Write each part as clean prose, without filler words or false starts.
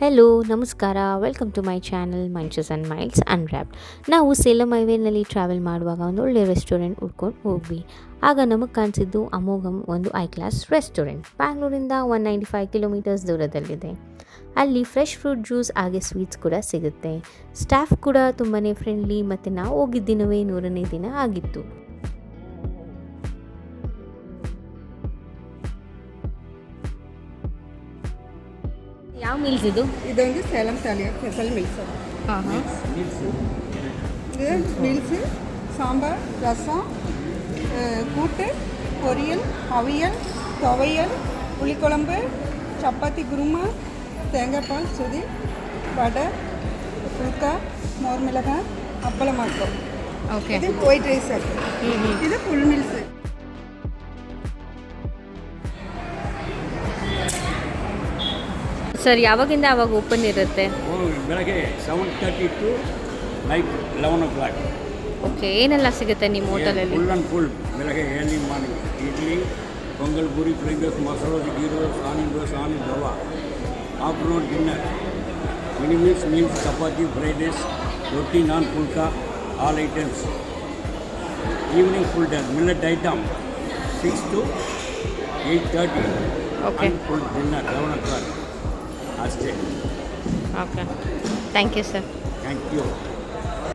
Hello ನಮಸ್ಕಾರ, welcome to my channel munches and miles unwrapped. ನಾವು Salem ಹೈವೇನಲ್ಲಿ travel ಮಾಡುವಾಗ ಒಂದು ಒಳ್ಳೆಯ ರೆಸ್ಟೋರೆಂಟ್ ಹುಡ್ಕೊಂಡು ಹೋಗ್ವಿ. ಆಗ ನಮಗೆ ಕಾಣಿಸಿದ್ದು ಅಮೋಘಮ್ ಒಂದು ಐ ಕ್ಲಾಸ್ ರೆಸ್ಟೋರೆಂಟ್. ಬ್ಯಾಂಗ್ಳೂರಿಂದ 195 ಕಿಲೋಮೀಟರ್ಸ್ ದೂರದಲ್ಲಿದೆ. ಅಲ್ಲಿ ಫ್ರೆಶ್ ಫ್ರೂಟ್ ಜ್ಯೂಸ್ ಹಾಗೆ ಸ್ವೀಟ್ಸ್ ಕೂಡ ಸಿಗುತ್ತೆ. ಸ್ಟಾಫ್ ಕೂಡ ತುಂಬಾ ಫ್ರೆಂಡ್ಲಿ ಮತ್ತು ನಾವು ಹೋಗಿದ್ದ ದಿನವೇ 100ನೇ ದಿನ ಆಗಿತ್ತು. ಯಾವ ಮೀಲ್ಸ್ ಇದು? ಇದೊಂದು ಸೇಲಂ ತಾಲಿಯ ಸ್ಪೆಷಲ್ ಮೀಲ್ಸ್. இது மீல்ஸு சாம்பார், ரசம், கூட்டு, பொரியல், அவியல், துவையல், புளிக்குழம்பு, சப்பாத்தி குருமா, தேங்காய் பால் சுதி, வடை, புல்கா, மோர் மிளகாய், அப்பளம் மாட்டோம். ಓಕೆ. இது ஒயிட் ரைஸ். இது ஃபுல் மீல்ஸு. ಸರ್, ಯಾವಾಗಿಂದ ಯಾವಾಗ ಓಪನ್ ಇರುತ್ತೆ? ಬೆಳಗ್ಗೆ 7:30 ಟು ನೈಟ್ 11 o'clock. ಓಕೆ. ಏನೆಲ್ಲ ಸಿಗುತ್ತೆ ನಿಮ್ಮ ಹೋಟೆಲಲ್ಲಿ? ಫುಲ್ ಆ್ಯಂಡ್ ಫುಲ್ ಬೆಳಗ್ಗೆ early morning idli, pongal, puri, fried rice, masala dosa, ghee roast, onion dosa, onion rava. Afternoon dinner mini meals, chapati, fried rice, roti, naan, pulka, all items. Evening full day millet item 6 to 8:30. Okay. Full dinner 11 o'clock ಅಷ್ಟೇ. Okay, thank you sir. Thank you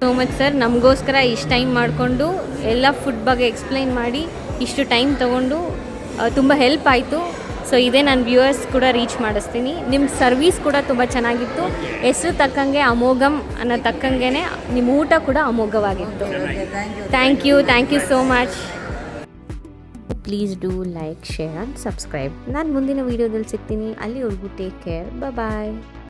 so much sir. ನಮಗೋಸ್ಕರ ಇಷ್ಟು time ಮಾಡಿಕೊಂಡು ಎಲ್ಲ food ಬಗ್ಗೆ explain ಮಾಡಿ ಇಷ್ಟು time ತೊಗೊಂಡು ತುಂಬ ಹೆಲ್ಪ್ ಆಯಿತು. ಸೊ ಇದೇ ನಾನು ವ್ಯೂವರ್ಸ್ ಕೂಡ ರೀಚ್ ಮಾಡಿಸ್ತೀನಿ. ನಿಮ್ಮ ಸರ್ವೀಸ್ ಕೂಡ ತುಂಬ ಚೆನ್ನಾಗಿತ್ತು. ಹೆಸರು ತಕ್ಕಂಗೆ ಅಮೋಘಮ್ ಅನ್ನೋ ತಕ್ಕಂಗೆ ನಿಮ್ಮ ಊಟ ಕೂಡ ಅಮೋಘವಾಗಿತ್ತು. Thank you so much. Please do like, share and subscribe. ನಾನು ಮುಂದಿನ ವೀಡಿಯೋದಲ್ಲಿ ಸಿಗ್ತೀನಿ. ಅಲ್ಲಿವರೆಗೂ ಟೇಕ್ ಕೇರ್. ಬಾಯ್.